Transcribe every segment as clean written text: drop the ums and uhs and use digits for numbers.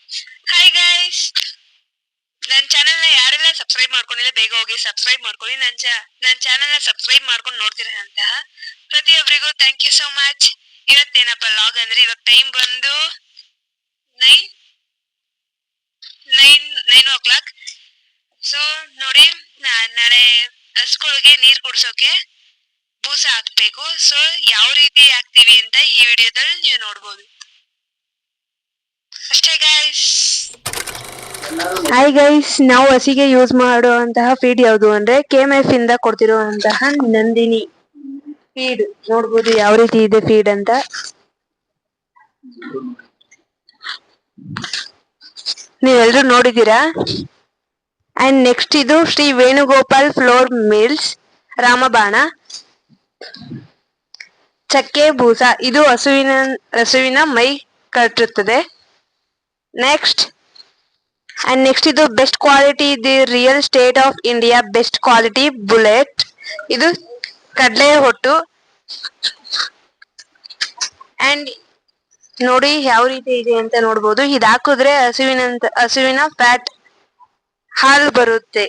Hi guys, ನನ್ನ channel ನ ಯಾರೆಲ್ಲ ಸಬ್ಸ್ಕ್ರೈಬ್ ಮಾಡ್ಕೊಂಡಿಲ್ಲ ಬೇಗ ಹೋಗಿ ಸಬ್ಸ್ಕ್ರೈಬ್ ಮಾಡ್ಕೊಳ್ಳಿ. ನನ್ನ ಚಾನೆಲ್ ನ ಸಬ್ಸ್ಕ್ರೈಬ್ ಮಾಡ್ಕೊಂಡು ನೋಡ್ತಿರೋಂತಹ ಪ್ರತಿಯೊಬ್ಬರಿಗೂ ಥ್ಯಾಂಕ್ ಯು ಸೋ ಮಚ್. ಇವತ್ತೇನಪ್ಪ ಲಾಗ್ ಅಂದ್ರೆ ಇವಾಗ ಟೈಮ್ ಬಂದು 9 o'clock. ಸೊ ನೋಡಿ, ನಾಳೆ ಹಸುಗಳಿಗೆ ನೀರ್ ಕುಡ್ಸೋಕೆ ಬೂಸ ಹಾಕ್ಬೇಕು. ಸೊ ಯಾವ ರೀತಿ ಹಾಕ್ತಿವಿ ಅಂತ ಈ ವಿಡಿಯೋದಲ್ಲಿ ನೀವು ನೋಡ್ಬೋದು ಅಷ್ಟೇ ಗೈಸ್. ಹಾಯ್ ಗೈಸ್, ನಾವು ಹಸಿಗೆ ಯೂಸ್ ಮಾಡುವಂತಹ ಫೀಡ್ ಯಾವುದು ಅಂದ್ರೆ KMF ಇಂದ ಕೊಡ್ತಿರುವಂತಹ ನಂದಿನಿ ಫೀಡ್. ನೋಡ್ಬೋದು ಯಾವ ರೀತಿ ಇದೆ ಫೀಡ್ ಅಂತ. ನೀವೆಲ್ಲರೂ ನೋಡಿದೀರಾ. ಅಂಡ್ ನೆಕ್ಸ್ಟ್ ಇದು ಶ್ರೀ ವೇಣುಗೋಪಾಲ್ ಫ್ಲೋರ್ ಮಿಲ್ಸ್ ರಾಮಬಾಣ ಚಕ್ಕೆ ಬೂಸ. ಇದು ಹಸುವಿನ ಮೈ ಕಟ್ಟುತ್ತದೆ. ನೆಕ್ಸ್ಟ್ ಇದು best quality the real estate of India best quality bullet. ಇದು ಕಡಲೆ ಹೊಟ್ಟು. ಅಂಡ್ ನೋಡಿ ಯಾವ ರೀತಿ ಇದೆ ಅಂತ ನೋಡ್ಬೋದು. ಇದು ಹಾಕಿದ್ರೆ ಹಸುವಿನ ಫ್ಯಾಟ್ ಹಾಲು ಬರುತ್ತೆ.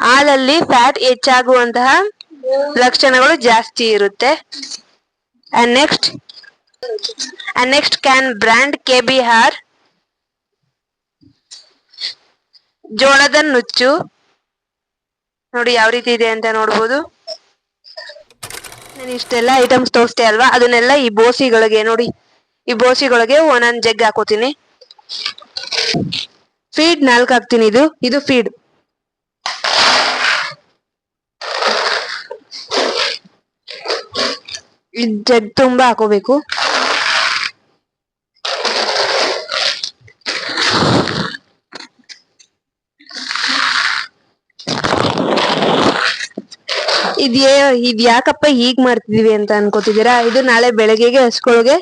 ಹಾಲಲ್ಲಿ ಫ್ಯಾಟ್ ಹೆಚ್ಚಾಗುವಂತಹ ಲಕ್ಷಣಗಳು ಜಾಸ್ತಿ ಇರುತ್ತೆ. And next can brand KBR ಜೋಳದ ನುಚ್ಚು. ನೋಡಿ ಯಾವ ರೀತಿ ಇದೆ ಅಂತ ನೋಡ್ಬೋದು. ನಾನು ಇಷ್ಟೆಲ್ಲ ಐಟಮ್ಸ್ ತೋರಿಸ್ತೆ ಅಲ್ವಾ, ಅದನ್ನೆಲ್ಲ ಈ ಬೋಸಿಗಳಿಗೆ ನೋಡಿ, ಈ ಬೋಸಿಗಳಿಗೆ ಒಂದೊಂದು ಜಗ್ ಹಾಕೋತೀನಿ. ಫೀಡ್ 4 ಹಾಕ್ತೀನಿ. ಇದು ಫೀಡ್. ಜಗ್ ತುಂಬಾ ಹಾಕೋಬೇಕು. ಇದ್ ಯಾಕಪ್ಪ ಹೀಗ್ ಮಾಡ್ತಿದೀವಿ ಅಂತ ಅನ್ಕೋತಿದ್ದೀರಾ. ಇದು ನಾಳೆ ಬೆಳಗ್ಗೆಗೆ ಹಸುಗಳಿಗೆ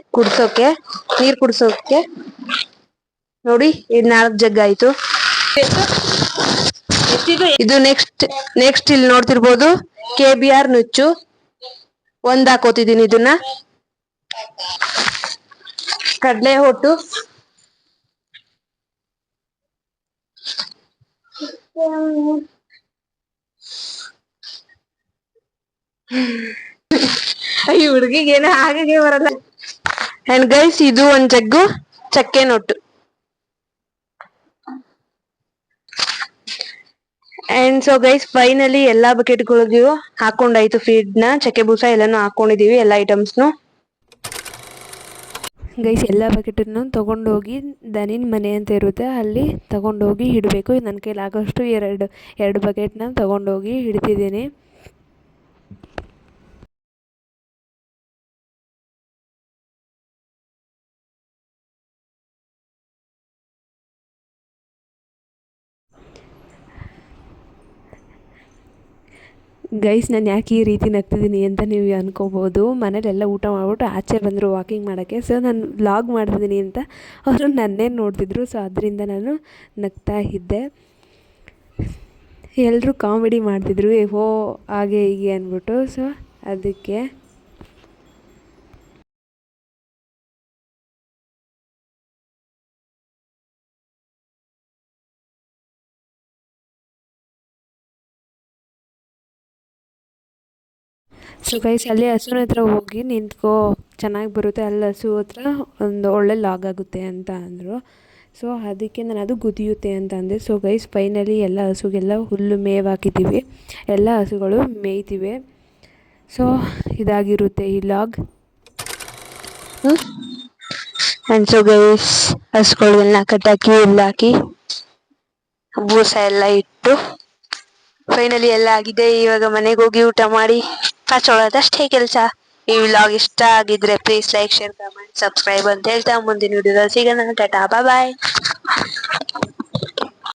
ನೀರ್ ಕುಡ್ಸೋಕೆ. ನೋಡಿ ಇದು 4 ಜಗ್ ಆಯ್ತು. ಇದು ನೆಕ್ಸ್ಟ್ ಇಲ್ಲಿ ನೋಡ್ತಿರ್ಬೋದು KBR ನುಚ್ಚು. 1 ಹಾಕೋತಿದ್ದೀನಿ. ಇದನ್ನ ಕಡಲೆ ಹೊಟ್ಟು, ಈ ಹುಡುಗಿಗೆ ಏನೋ ಹಾಗೆ ಬರಲ್ಲ. ಅಂಡ್ ಗೈಸ್, ಇದು 1 ಜಗ್ಗು ಚಕ್ಕೆ nut. And so guys, finally ಎಲ್ಲಾ ಬಕೆಟ್ಗಳಿಗೂ ಹಾಕೊಂಡಾಯ್ತು ಫೀಡ್ ನ. ಚಕ್ಕೆ ಬೂಸ ಎಲ್ಲಾನು ಹಾಕೊಂಡಿದೀವಿ, ಎಲ್ಲ ಐಟಮ್ಸ್ನು. ಗೈಸ್, ಎಲ್ಲ ಬಕೆಟನ್ನು ತಗೊಂಡೋಗಿ ದನಿನ್ ಮನೆ ಅಂತ ಇರುತ್ತೆ, ಅಲ್ಲಿ ತಗೊಂಡೋಗಿ ಇಡಬೇಕು. ನನ್ನ ಕೈಲಾಗೋಷ್ಟು ಎರಡು ಬಕೆಟ್ನ ತಗೊಂಡೋಗಿ ಇಡ್ತಿದ್ದೀನಿ. ಗೈಸ್, ನಾನು ಯಾಕೆ ಈ ರೀತಿ ನಗ್ತಿದ್ದೀನಿ ಅಂತ ನೀವು ಅನ್ಕೋಬೋದು. ಮನೇಲೆಲ್ಲ ಊಟ ಮಾಡ್ಬಿಟ್ಟು ಆಚೆ ಬಂದರು ವಾಕಿಂಗ್ ಮಾಡೋಕ್ಕೆ. ಸೊ ನಾನು ವ್ಲಾಗ್ ಮಾಡ್ತಿದ್ದೀನಿ ಅಂತ ಅವರು ನನ್ನೇ ನೋಡ್ತಿದ್ರು. ಸೊ ಅದರಿಂದ ನಾನು ನಗ್ತಾ ಇದ್ದೆ. ಎಲ್ಲರೂ ಕಾಮಿಡಿ ಮಾಡ್ತಿದ್ರು, ಓ ಹಾಗೆ ಹೀಗೆ ಅಂದ್ಬಿಟ್ಟು. ಸೊ ಅದಕ್ಕೆ ಸೊ ಗೈಸ್, ಅಲ್ಲಿ ಹಸುವಿನ ಹತ್ರ ಹೋಗಿ ನಿಂತ್ಕೋ, ಚೆನ್ನಾಗಿ ಬರುತ್ತೆ ಅಲ್ಲಿ ಹಸು ಹತ್ರ, ಒಂದು ಒಳ್ಳೆ ಲಾಗ್ ಆಗುತ್ತೆ ಅಂತ ಅಂದರು. ಸೊ ಅದಕ್ಕೆ ನಾನು ಅದು ಗುದಿಯುತ್ತೆ ಅಂತ ಅಂದೆ. ಸೊ ಗೈಸ್, ಫೈನಲಿ ಎಲ್ಲ ಹಸುಗೆಲ್ಲ ಹುಲ್ಲು ಮೇವು ಹಾಕಿದ್ದೀವಿ, ಎಲ್ಲ ಹಸುಗಳು ಮೇಯ್ತಿವೆ. ಸೊ ಇದಾಗಿರುತ್ತೆ ಈ ಲಾಗ್. ಆ್ಯಂಡ್ ಸೊ ಗೈಸ್, ಹಸುಗಳಿಗೆಲ್ಲ ಕಟ್ಟಾಕಿ ಹುಲ್ಲಾಕಿ ಬೂಸ ಎಲ್ಲ ಇಟ್ಟು ಫೈನಲಿ ಎಲ್ಲ ಆಗಿದೆ. ಇವಾಗ ಮನೆಗೆ ಹೋಗಿ ಊಟ ಮಾಡಿ ಕಾಚೋಳೋದಷ್ಟೇ ಕೆಲಸ. ಈ ವ್ಲಾಗ್ ಇಷ್ಟ ಆಗಿದ್ರೆ please like, share, comment, subscribe ಅಂತ ಹೇಳ್ತಾ ಮುಂದಿನ ವಿಡಿಯೋದಲ್ಲಿ ಸಿಗೋಣ. ಟಾಟಾ, ಬಾಯ್.